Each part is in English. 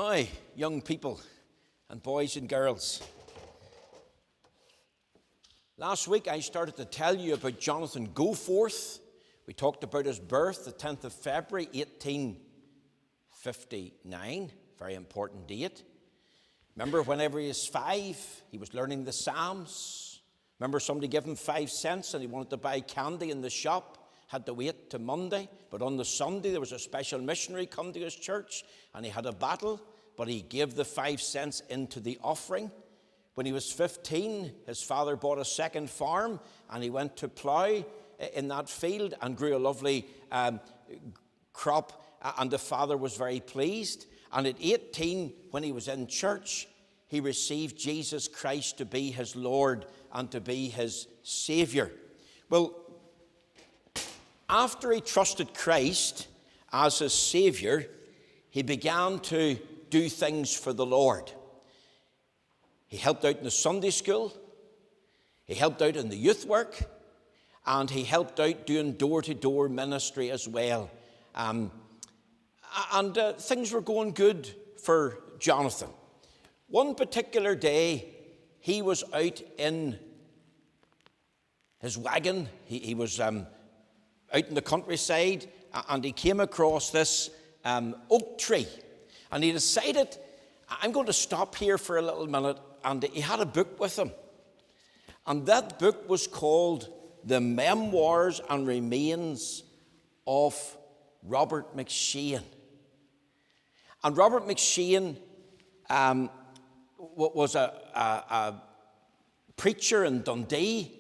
Aye, young people and boys and girls. Last week I started to tell you about Jonathan Goforth. We talked about his birth, the 10th of February, 1859. Very important date. Remember, whenever he was 5, he was learning the Psalms. Remember, somebody gave him 5 cents and he wanted to buy candy in the shop. Had to wait to Monday. But on the Sunday, there was a special missionary come to his church and he had a battle. But he gave the 5 cents into the offering. When he was 15, his father bought a second farm and he went to plough in that field and grew a lovely crop. And the father was very pleased. And at 18, when he was in church, he received Jesus Christ to be his Lord and to be his Savior. Well, after he trusted Christ as his Savior, he began to do things for the Lord. He helped out in the Sunday school, he helped out in the youth work, and he helped out doing door-to-door ministry as well. Things were going good for Jonathan. One particular day, he was out in his wagon. He was out in the countryside, and he came across this oak tree. And he decided, I'm going to stop here for a little minute. And he had a book with him. And that book was called The Memoirs and Remains of Robert McShane. And Robert McShane was a preacher in Dundee,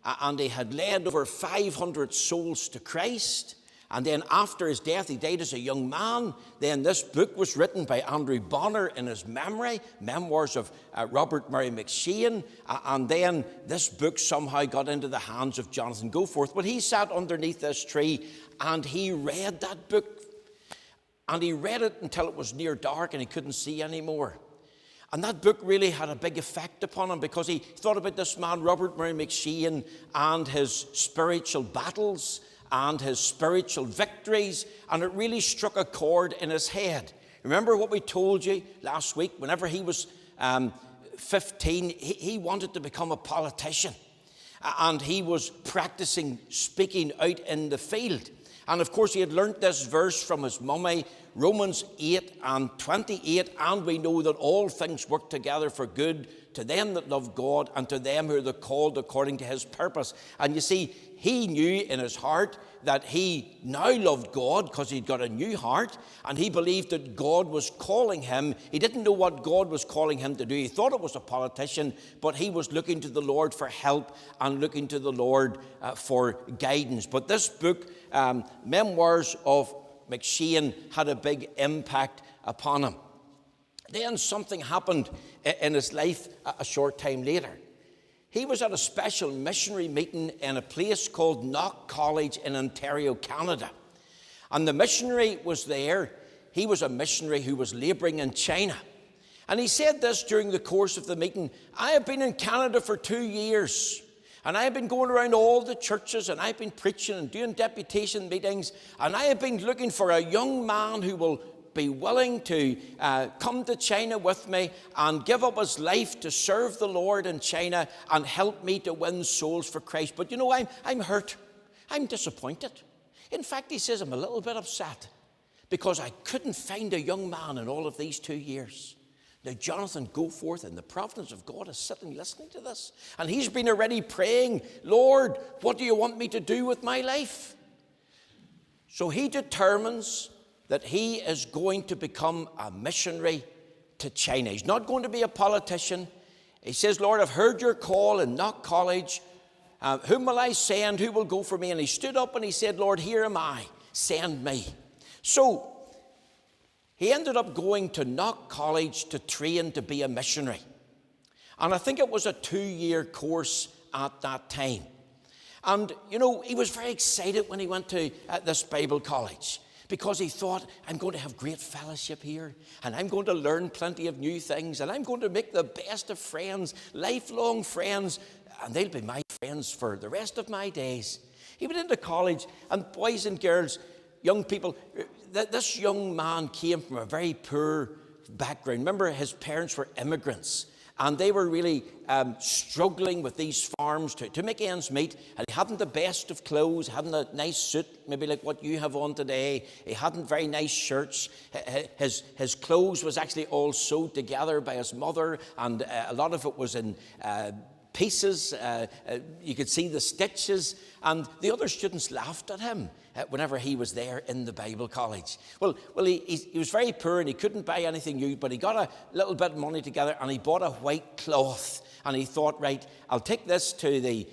and he had led over 500 souls to Christ. And then after his death, he died as a young man. Then this book was written by Andrew Bonner in his memory, Memoirs of Robert Murray McShane. And then this book somehow got into the hands of Jonathan Goforth. But he sat underneath this tree and he read that book. And he read it until it was near dark and he couldn't see anymore. And that book really had a big effect upon him because he thought about this man, Robert Murray McShane, and his spiritual battles and his spiritual victories, and it really struck a chord in his head. Remember what we told you last week? Whenever he was 15, he wanted to become a politician, and he was practicing speaking out in the field. And of course, he had learnt this verse from his mummy, Romans 8:28, and we know that all things work together for good to them that love God and to them who are called according to his purpose. And you see, he knew in his heart that he now loved God because he'd got a new heart, and he believed that God was calling him. He didn't know what God was calling him to do. He thought it was a politician, but he was looking to the Lord for help and looking to the Lord for guidance. But this book, Memoirs of McShane, had a big impact upon him. Then something happened in his life a short time later. He was at a special missionary meeting in a place called Knock College in Ontario, Canada. And the missionary was there. He was a missionary who was labouring in China. And he said this during the course of the meeting: I have been in Canada for 2 years. And I have been going around all the churches, and I've been preaching and doing deputation meetings. And I have been looking for a young man who will be willing to come to China with me and give up his life to serve the Lord in China and help me to win souls for Christ. But you know, I'm hurt. I'm disappointed. In fact, he says, I'm a little bit upset because I couldn't find a young man in all of these 2 years. Now, Jonathan Goforth in the providence of God is sitting listening to this. And he's been already praying, Lord, what do you want me to do with my life? So he determines that he is going to become a missionary to China. He's not going to be a politician. He says, Lord, I've heard your call in Knock College. Whom will I send? Who will go for me? And he stood up and he said, Lord, here am I. Send me. So he ended up going to Knock College to train to be a missionary. And I think it was a 2-year course at that time. And, you know, he was very excited when he went to this Bible college, because he thought, I'm going to have great fellowship here, and I'm going to learn plenty of new things, and I'm going to make the best of friends, lifelong friends, and they'll be my friends for the rest of my days. He went into college, and boys and girls, young people, this young man came from a very poor background. Remember, his parents were immigrants, and they were really struggling with these farms to make ends meet. And he hadn't the best of clothes, hadn't a nice suit, maybe like what you have on today. He hadn't very nice shirts. His clothes was actually all sewed together by his mother, and a lot of it was in pieces. You could see the stitches, and the other students laughed at him whenever he was there in the Bible college. Well, he was very poor and he couldn't buy anything new, but he got a little bit of money together and he bought a white cloth, and he thought, right, I'll take this to the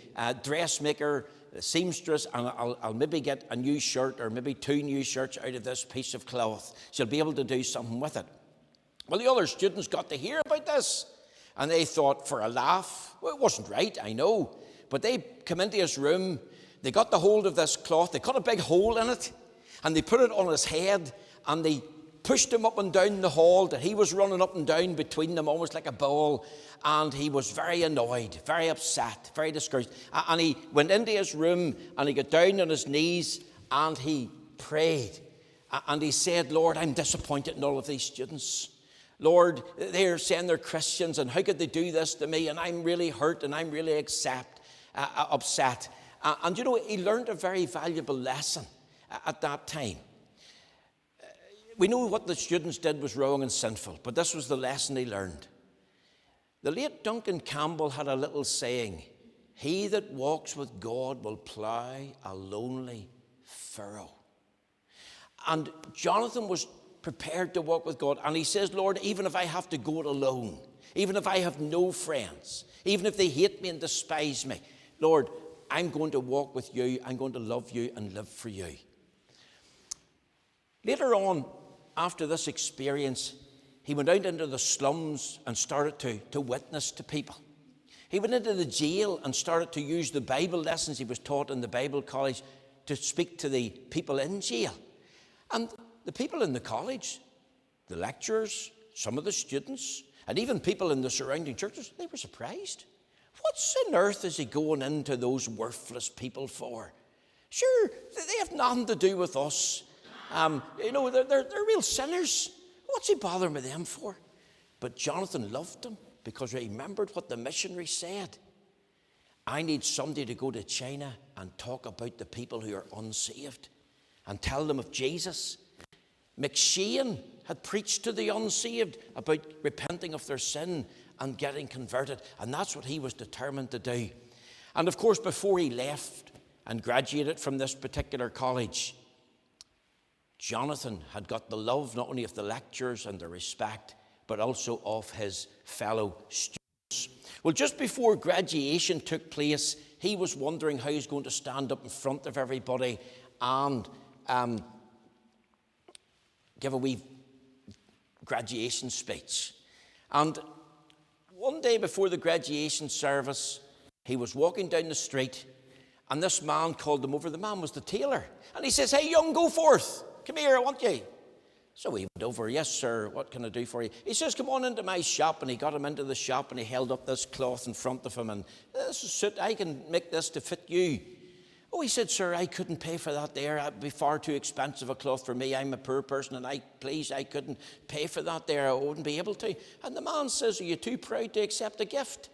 dressmaker, the seamstress, and I'll maybe get a new shirt or maybe 2 new shirts out of this piece of cloth. She'll be able to do something with it. Well, the other students got to hear about this, and they thought, for a laugh, well, it wasn't right, I know, but they come into his room, they got the hold of this cloth, they cut a big hole in it, and they put it on his head, and they pushed him up and down the hall, that he was running up and down between them, almost like a ball, and he was very annoyed, very upset, very discouraged. And he went into his room, and he got down on his knees, and he prayed, and he said, Lord, I'm disappointed in all of these students. Lord, they're saying they're Christians, and how could they do this to me? And I'm really hurt, and I'm really upset. And you know, he learned a very valuable lesson at that time. We know what the students did was wrong and sinful, but this was the lesson he learned. The late Duncan Campbell had a little saying, he that walks with God will plough a lonely furrow. And Jonathan was prepared to walk with God. And he says, Lord, even if I have to go it alone, even if I have no friends, even if they hate me and despise me, Lord, I'm going to walk with you. I'm going to love you and live for you. Later on, after this experience, he went out into the slums and started to witness to people. He went into the jail and started to use the Bible lessons he was taught in the Bible college to speak to the people in jail. And the people in the college, the lecturers, some of the students, and even people in the surrounding churches, they were surprised. What on earth is he going into those worthless people for? Sure, they have nothing to do with us. They're real sinners. What's he bothering with them for? But Jonathan loved them because he remembered what the missionary said. I need somebody to go to China and talk about the people who are unsaved and tell them of Jesus. McShane had preached to the unsaved about repenting of their sin and getting converted, and that's what he was determined to do. And of course, before he left and graduated from this particular college, Jonathan had got the love not only of the lecturers and the respect, but also of his fellow students. Well, just before graduation took place, he was wondering how he's going to stand up in front of everybody and give a wee graduation speech. And one day before the graduation service, he was walking down the street, and this man called him over. The man was the tailor. And he says, hey, young Goforth, come here, I want you. So he went over, yes, sir, what can I do for you? He says, come on into my shop. And he got him into the shop, and he held up this cloth in front of him. And this is suit, I can make this to fit you. Oh, he said, sir, I couldn't pay for that there. That'd be far too expensive a cloth for me. I'm a poor person, and I couldn't pay for that there. I wouldn't be able to. And the man says, are you too proud to accept a gift?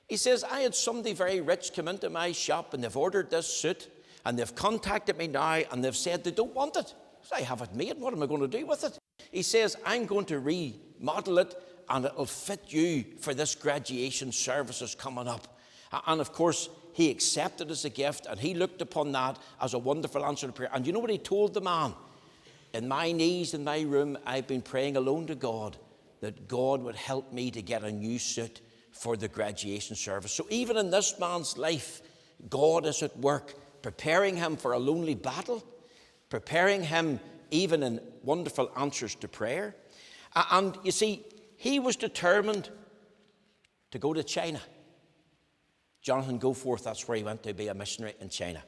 He says, I had somebody very rich come into my shop, and they've ordered this suit, and they've contacted me now, and they've said they don't want it. So I have it made. What am I going to do with it? He says, I'm going to remodel it, and it'll fit you for this graduation services coming up. And of course, he accepted as a gift, and he looked upon that as a wonderful answer to prayer. And you know what he told the man? In my knees, in my room, I've been praying alone to God that God would help me to get a new suit for the graduation service. So even in this man's life, God is at work, preparing him for a lonely battle, preparing him even in wonderful answers to prayer. And you see, he was determined to go to China. Jonathan Goforth, that's where he went to be a missionary in China.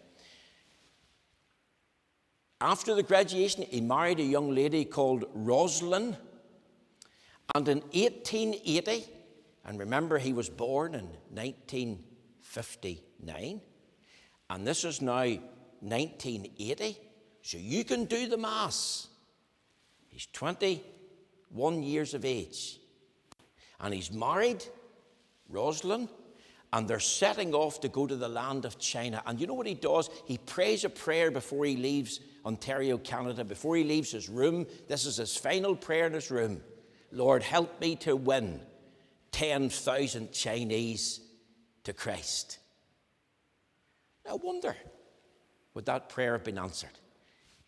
After the graduation, he married a young lady called Rosalind. And in 1880, and remember he was born in 1959, and this is now 1980, so you can do the maths. He's 21 21 years of age. And he's married, Rosalind, and they're setting off to go to the land of China. And you know what he does? He prays a prayer before he leaves Ontario, Canada, before he leaves his room. This is his final prayer in his room. Lord, help me to win 10,000 Chinese to Christ. I wonder, would that prayer have been answered?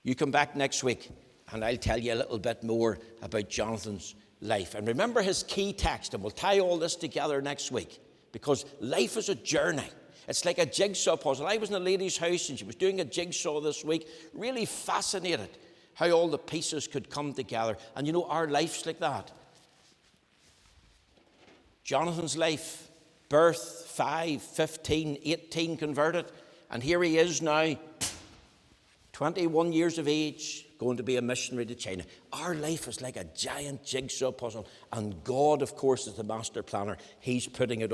You come back next week, and I'll tell you a little bit more about Jonathan's life. And remember his key text, and we'll tie all this together next week, because life is a journey. It's like a jigsaw puzzle. I was in a lady's house, and she was doing a jigsaw this week, really fascinated how all the pieces could come together. And you know, our life's like that. Jonathan's life, birth, 5, 15, 18 converted, and here he is now, 21 years of age, going to be a missionary to China. Our life is like a giant jigsaw puzzle, and God, of course, is the master planner. He's putting it